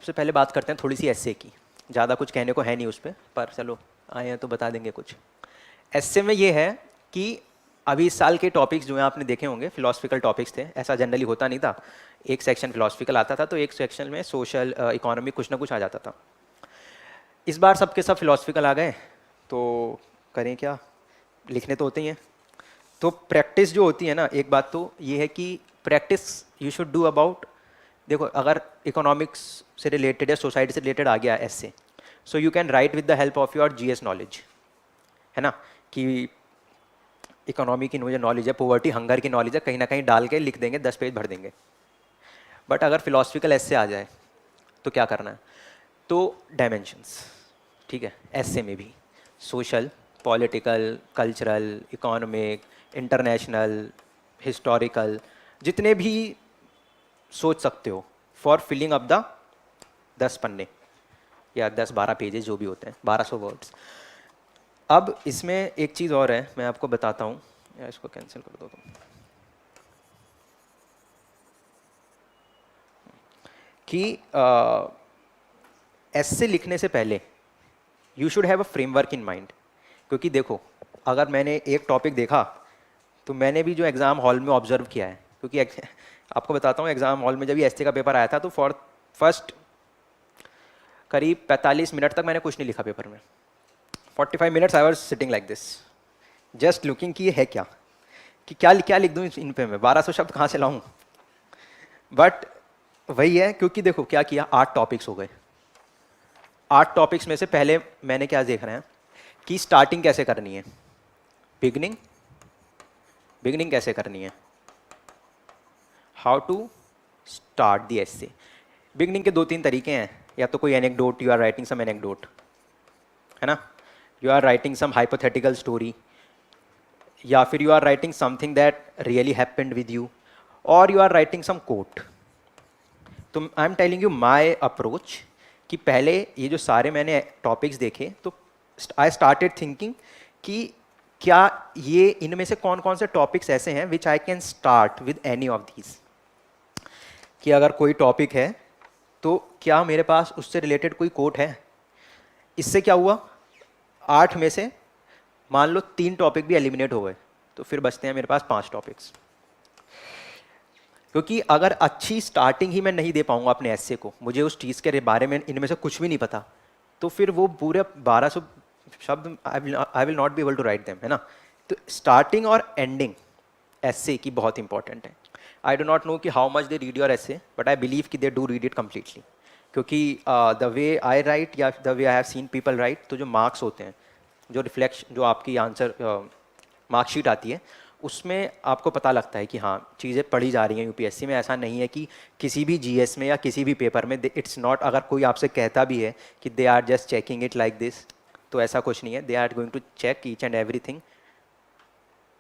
सबसे पहले बात करते हैं थोड़ी सी एस्से की। ज़्यादा कुछ कहने को है नहीं उस पर चलो आए हैं तो बता देंगे कुछ। एस्से में ये है कि अभी इस साल के टॉपिक्स जो हैं आपने देखे होंगे फिलोसफिकल टॉपिक्स थे। ऐसा जनरली होता नहीं था, एक सेक्शन फिलोसफिकल आता था तो एक सेक्शन में सोशल इकोनॉमिक कुछ ना कुछ आ जाता था। इस बार सबके सब फिलोसफिकल आ गए तो करें क्या, लिखने तो होते ही हैं। तो प्रैक्टिस जो होती है ना, एक बात तो ये है कि practice you should do about, देखो अगर इकोनॉमिक्स से रिलेटेड या सोसाइटी से रिलेटेड आ गया ऐसे, so you can write with the help of your GS knowledge, है ना, कि इकोनॉमी की मुझे नॉलेज है, पॉवर्टी हंगर की नॉलेज है, कहीं ना कहीं डाल के लिख देंगे, 10 पेज भर देंगे। बट अगर फिलोसफिकल ऐसे आ जाए तो क्या करना है, तो डायमेंशंस, ठीक है, ऐसे में भी social, political, cultural, economic, international, historical, जितने भी सोच सकते हो फॉर फिलिंग अप द 10 पन्ने या 10-12 पेजेस जो भी होते हैं, 1200 वर्ड्स। अब इसमें एक चीज़ और है, मैं आपको बताता हूँ, या इसको कैंसिल कर दो तुम, कि ऐसे लिखने से पहले you should have a framework in mind. क्योंकि देखो, अगर मैंने एक टॉपिक देखा तो मैंने भी जो एग्ज़ाम हॉल में ऑब्जर्व किया है, क्योंकि आपको बताता हूँ, एग्ज़ाम हॉल में जब एसटी का पेपर आया था तो फॉर फर्स्ट करीब 45 मिनट तक मैंने कुछ नहीं लिखा पेपर में। 45 minutes I was sitting like this, just looking कि ये है क्या, कि क्या क्या लिख दूँ इन पे, मैं 1200 शब्द कहाँ से लाऊं। बट वही है, क्योंकि देखो क्या किया, 8 टॉपिक्स हो गए। 8 टॉपिक्स में से पहले मैंने क्या देख रहे हैं कि स्टार्टिंग कैसे करनी है, बिगनिंग, बिगनिंग कैसे करनी है, how to start the essay. Beginning के 2-3 तरीके हैं, या तो कोई anecdote, you are writing some anecdote, है ना, you are writing some hypothetical story, या फिर you are writing something that really happened with you, और you are writing some quote. तो I am telling you my approach, कि पहले ये जो सारे मैंने टॉपिक्स देखे तो आई स्टार्टेड थिंकिंग कि क्या ये इनमें से कौन कौन से टॉपिक्स ऐसे हैं which I can start with any of these, कि अगर कोई टॉपिक है तो क्या मेरे पास उससे रिलेटेड कोई कोट है। इससे क्या हुआ, 8 में से मान लो 3 टॉपिक भी एलिमिनेट हो गए, तो फिर बचते हैं मेरे पास 5 टॉपिक्स। क्योंकि अगर अच्छी स्टार्टिंग ही मैं नहीं दे पाऊंगा अपने ऐसे को, मुझे उस चीज़ के बारे में इनमें से कुछ भी नहीं पता, तो फिर वो पूरे 1200 शब्द I will not be able to write them, है ना। तो स्टार्टिंग और एंडिंग ऐसे की बहुत इंपॉर्टेंट है। आई डो नॉट नो कि how much they read your ऐसे, बट आई बिलीव कि they do read it completely. क्योंकि द वे आई राइट या the way I have seen people right, तो जो मार्क्स होते हैं, जो रिफ्लेक्शन, जो आपकी आंसर मार्कशीट आती है, उसमें आपको पता लगता है कि हाँ चीज़ें पढ़ी जा रही हैं यूपीएससी में। ऐसा नहीं है कि किसी भी जीएस में या किसी भी पेपर में इट्स नॉट, अगर कोई आपसे कहता भी है कि they are just checking it like this, तो ऐसा कुछ नहीं है। They are going to check each and everything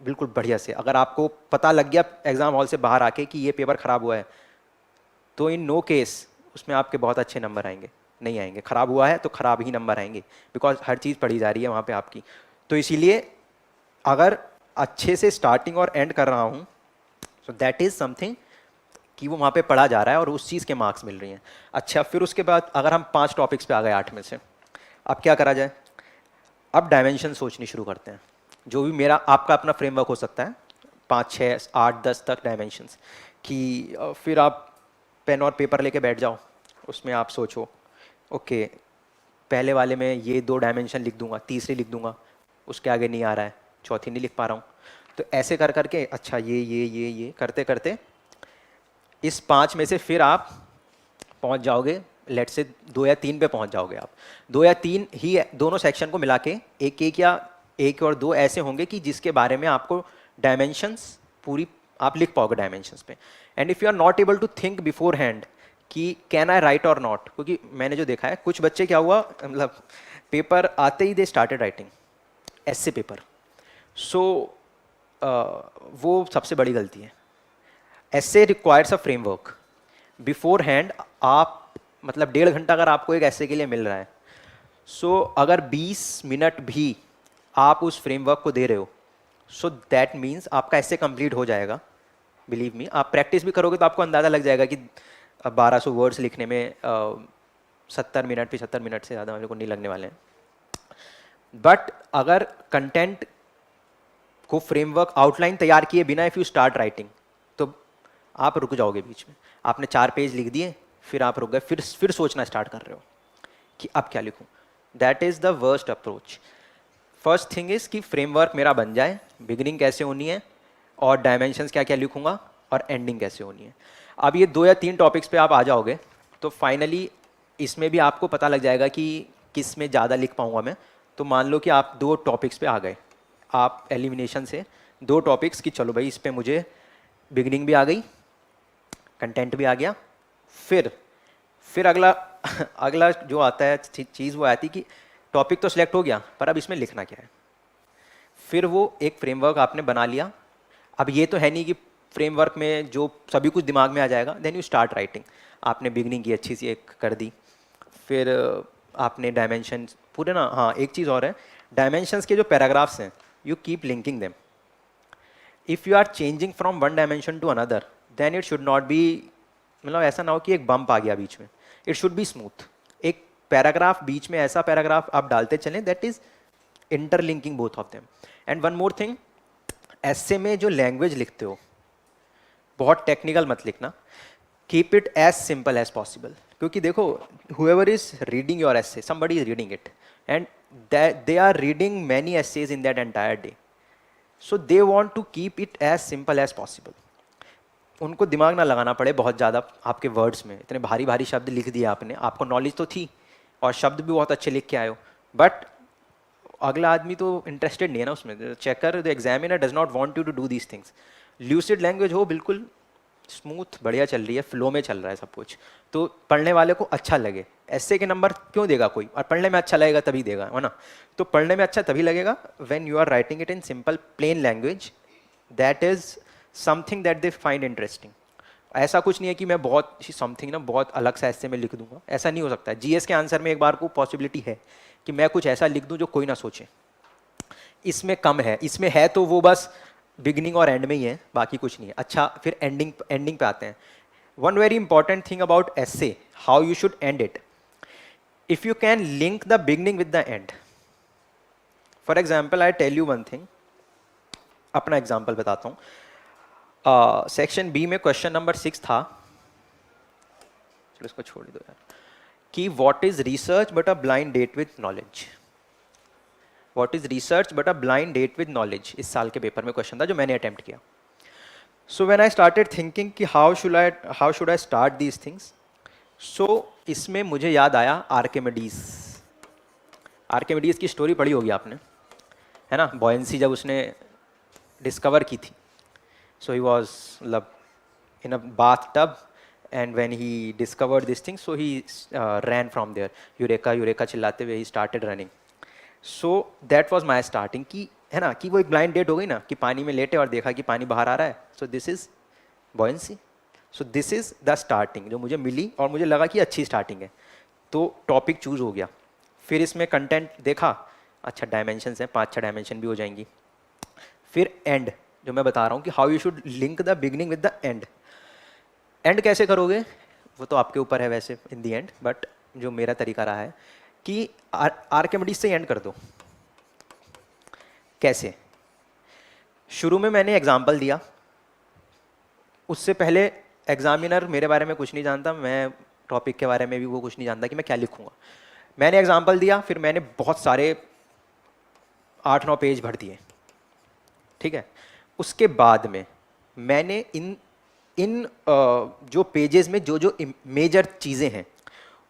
बिल्कुल बढ़िया से। अगर आपको पता लग गया एग्जाम हॉल से बाहर आके कि ये पेपर ख़राब हुआ है, तो इन नो केस उसमें आपके बहुत अच्छे नंबर आएंगे, नहीं आएंगे। ख़राब हुआ है तो ख़राब ही नंबर आएंगे, बिकॉज हर चीज़ पढ़ी जा रही है वहाँ पे आपकी। तो इसीलिए अगर अच्छे से स्टार्टिंग और एंड कर रहा हूँ, सो दैट इज़ समथिंग कि वो वहाँ पे पढ़ा जा रहा है और उस चीज़ के मार्क्स मिल रही हैं। अच्छा, फिर उसके बाद अगर हम 5 टॉपिक्स पे आ गए 8 में से, अब क्या करा जाए, अब डायमेंशन सोचनी शुरू करते हैं। जो भी मेरा आपका अपना फ्रेमवर्क हो सकता है, 5, 6, 8, 10 तक डायमेंशंस कि फिर आप पेन और पेपर लेके बैठ जाओ, उसमें आप सोचो ओके पहले वाले में ये 2 डायमेंशन लिख दूंगा, तीसरी लिख दूंगा, उसके आगे नहीं आ रहा है, चौथी नहीं लिख पा रहा हूँ। तो ऐसे कर करके अच्छा ये करते करते इस 5 में से फिर आप पहुँच जाओगे, लेट से 2 या 3 पे पहुँच जाओगे आप। 2 या 3 ही दोनों सेक्शन को मिला के एक एक या 1 और 2 ऐसे होंगे कि जिसके बारे में आपको डायमेंशंस पूरी आप लिख पाओगे डायमेंशंस पे। And if you are not able to think beforehand कि can I write or not, क्योंकि मैंने जो देखा है कुछ बच्चे क्या हुआ, मतलब पेपर आते ही दे स्टार्टेड राइटिंग ऐसे पेपर। सो वो सबसे बड़ी गलती है। ऐसे requires a framework before hand. आप मतलब 1.5 घंटा अगर आपको एक ऐसे के लिए मिल रहा है, सो अगर 20 मिनट भी आप उस फ्रेमवर्क को दे रहे हो, सो दैट मीन्स आपका ऐसे कंप्लीट हो जाएगा। बिलीव मी, आप प्रैक्टिस भी करोगे तो आपको अंदाज़ा लग जाएगा कि 1200 वर्ड्स लिखने में 70 मिनट 75 मिनट से ज़्यादा मेरे को नहीं लगने वाले हैं। बट अगर कंटेंट को फ्रेमवर्क आउटलाइन तैयार किए बिना इफ़ यू स्टार्ट राइटिंग तो आप रुक जाओगे बीच में। आपने 4 पेज लिख दिए, फिर आप रुक गए, फिर सोचना स्टार्ट कर रहे हो कि अब क्या लिखूं। That is the worst approach. First thing is कि फ्रेमवर्क मेरा बन जाए, बिगिनिंग कैसे होनी है और डायमेंशंस क्या क्या लिखूंगा और एंडिंग कैसे होनी है। अब ये 2 या 3 टॉपिक्स पे आप आ जाओगे तो फाइनली इसमें भी आपको पता लग जाएगा कि किस में ज़्यादा लिख पाऊंगा मैं। तो मान लो कि आप 2 टॉपिक्स पे आ गए, आप एलिमिनेशन से 2 टॉपिक्स की चलो भाई इस पे मुझे बिगिनिंग भी आ गई, कंटेंट भी आ गया, फिर अगला अगला जो आता है चीज़ वो आती कि टॉपिक तो सिलेक्ट हो गया पर अब इसमें लिखना क्या है। फिर वो एक फ्रेमवर्क आपने बना लिया। अब ये तो है नहीं कि फ्रेमवर्क में जो सभी कुछ दिमाग में आ जाएगा। Then you start writing. आपने बिगनिंग की अच्छी सी एक कर दी, फिर आपने डायमेंशन पूरे ना, हाँ एक चीज़ और है, डायमेंशंस के जो पैराग्राफ्स हैं you keep linking them. If you are changing from one dimension to another then it should not be, मतलब ऐसा ना हो कि एक बम्प आ गया बीच में। It should be smooth. एक पैराग्राफ बीच में ऐसा पैराग्राफ आप डालते चलें that is interlinking both of them. And one more thing, ऐसे में जो लैंग्वेज लिखते हो बहुत टेक्निकल मत लिखना, keep it as simple as possible. क्योंकि देखो whoever is reading your essay, somebody is reading it and that they are reading many essays in that entire day, so they want to keep it as simple as possible। उनको दिमाग ना लगाना पड़े बहुत ज़्यादा आपके वर्ड्स में। इतने भारी भारी शब्द लिख दिए आपने, आपको नॉलेज तो थी और शब्द भी बहुत अच्छे लिख के आए हो, बट अगला आदमी तो इंटरेस्टेड नहीं है ना उसमें। Checker the examiner does not want you to do these things. Lucid language हो, बिल्कुल स्मूथ बढ़िया चल रही है, फ्लो में चल रहा है सब कुछ, तो पढ़ने वाले को अच्छा लगे। ऐसे के नंबर क्यों देगा कोई, और पढ़ने में अच्छा लगेगा तभी देगा, है ना। तो पढ़ने में अच्छा तभी लगेगा when you are writing it in simple plain language that is something that they find interesting. ऐसा कुछ नहीं है कि मैं बहुत समथिंग ना बहुत अलग सा ऐसे में लिख दूंगा, ऐसा नहीं हो सकता। जीएस के आंसर में एक बार को पॉसिबिलिटी है कि मैं कुछ ऐसा लिख दूं जो कोई ना सोचे। इसमें कम है, इसमें है तो वो बस बिगिनिंग और एंड में ही है, बाकी कुछ नहीं है। अच्छा, फिर एंडिंग पे आते हैं। One very important thing about essay, how you should end it. If you can link the beginning with the end, for example I tell you one thing, अपना एग्जाम्पल बताता हूँ। सेक्शन बी में question number 6 था, चलो इसको छोड़ दो यार, कि what is research but a blind date with knowledge. What is research but a blind date with knowledge, इस साल के पेपर में क्वेश्चन था जो मैंने अटेम्प्ट किया। So when I started thinking कि how should I start these things, so इसमें मुझे याद आया आर्किमिडीज। आर्किमिडीज की स्टोरी पढ़ी होगी आपने, है ना, बॉयंसी जब उसने डिस्कवर की थी। सो ही वॉज मतलब in a bathtub and when he discovered this thing, so he ran from there, eureka eureka चिल्लाते हुए he started running। so that was my starting, कि है ना, कि वो एक ब्लाइंड डेट हो गई ना, कि पानी में लेटे और देखा कि पानी बाहर आ रहा है, so this is buoyancy, so this is the starting जो मुझे मिली और मुझे लगा कि अच्छी स्टार्टिंग है, तो टॉपिक चूज हो गया। फिर इसमें कंटेंट देखा, अच्छा डायमेंशंस हैं, 5-6 डायमेंशन भी हो जाएंगी। फिर एंड जो मैं बता रहा हूँ कि how you should link the beginning with the and. And कैसे करोगे वो तो आपके ऊपर है वैसे इन दी एंड, बट जो मेरा तरीका रहा है कि आर्किमिडीज से एंड कर दो। कैसे? शुरू में मैंने एग्जाम्पल दिया, उससे पहले एग्जामिनर मेरे बारे में कुछ नहीं जानता, मैं टॉपिक के बारे में भी वो कुछ नहीं जानता कि मैं क्या लिखूंगा। मैंने एग्जाम्पल दिया, फिर मैंने बहुत सारे 8-9 पेज भर दिए, ठीक है। उसके बाद में मैंने इन जो पेजेस में जो मेजर चीज़ें हैं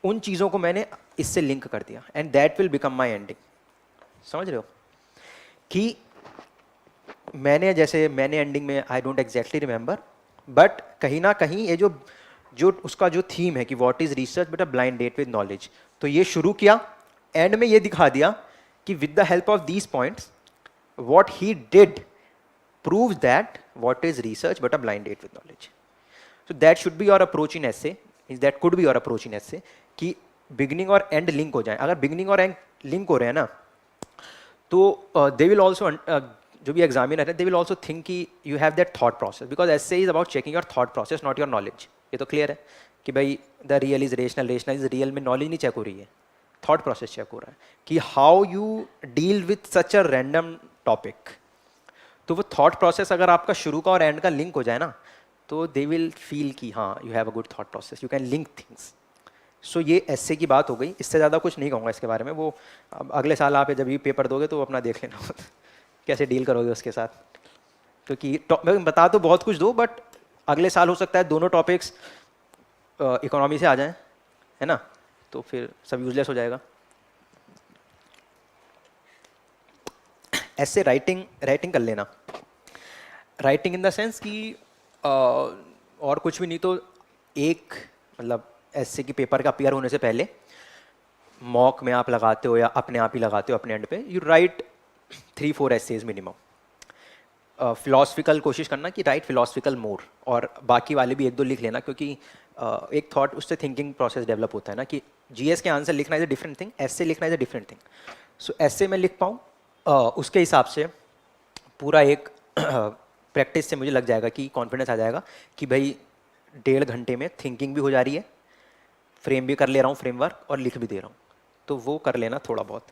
उन चीज़ों को मैंने इससे लिंक कर दिया, and that will become my ending. समझ रहे हो कि मैंने एंडिंग में I don't exactly remember, but कहीं ना कहीं ये जो उसका जो थीम है कि what is research but a blind date with knowledge, तो ये शुरू किया, एंड में ये दिखा दिया कि with the help of these points what he did proves that what is research but a blind date with knowledge. So that should be your approach in essay, that could be your approach in essay, कि beginning और and link हो जाए। अगर beginning और and link हो रहे हैं ना, तो दे विल ऑल्सो, जो भी एग्जामिनर है, दे विल ऑल्सो थिंक कि you have that thought process, because essay is about checking your thought process not your knowledge. ये तो क्लियर है कि भाई the real is rational, rational is real में नॉलेज नहीं चेक हो रही है, थॉट प्रोसेस चेक हो रहा है कि how you deal with such a random topic. तो वो थॉट प्रोसेस अगर आपका शुरू का और एंड का लिंक हो जाए ना, तो दे विल फील कि हाँ you have a good thought process, you can link things. So ये एस्से की बात हो गई, इससे ज़्यादा कुछ नहीं कहूँगा इसके बारे में। वो अब अगले साल आप जब ये पेपर दोगे तो अपना देख लेना कैसे डील करोगे उसके साथ, क्योंकि मैं बता तो बहुत कुछ दो, बट अगले साल हो सकता है दोनों टॉपिक्स इकोनॉमी से आ जाएं, है ना, तो फिर सब यूजलेस हो जाएगा। ऐसे राइटिंग राइटिंग कर लेना, राइटिंग इन द सेंस कि और कुछ भी नहीं तो एक मतलब ऐसे कि पेपर का अपीयर होने से पहले मॉक में आप लगाते हो या अपने आप ही लगाते हो अपने एंड पे, you write 3-4 essays minimum. Philosophical कोशिश करना कि राइट फिलोसफिकल मोर, और बाकी वाले भी एक दो लिख लेना, क्योंकि एक थॉट उससे थिंकिंग प्रोसेस डेवलप होता है ना, कि जीएस के आंसर लिखना इज अ डिफरेंट थिंग, ऐसे लिखना इज अ डिफरेंट थिंग। सो ऐसे मैं लिख पाऊँ उसके हिसाब से पूरा एक प्रैक्टिस से मुझे लग जाएगा कि कॉन्फिडेंस आ जाएगा कि भाई 1.5 घंटे में थिंकिंग भी हो जा रही है, फ्रेम भी कर ले रहा हूँ फ्रेमवर्क, और लिख भी दे रहा हूँ, तो वो कर लेना थोड़ा बहुत।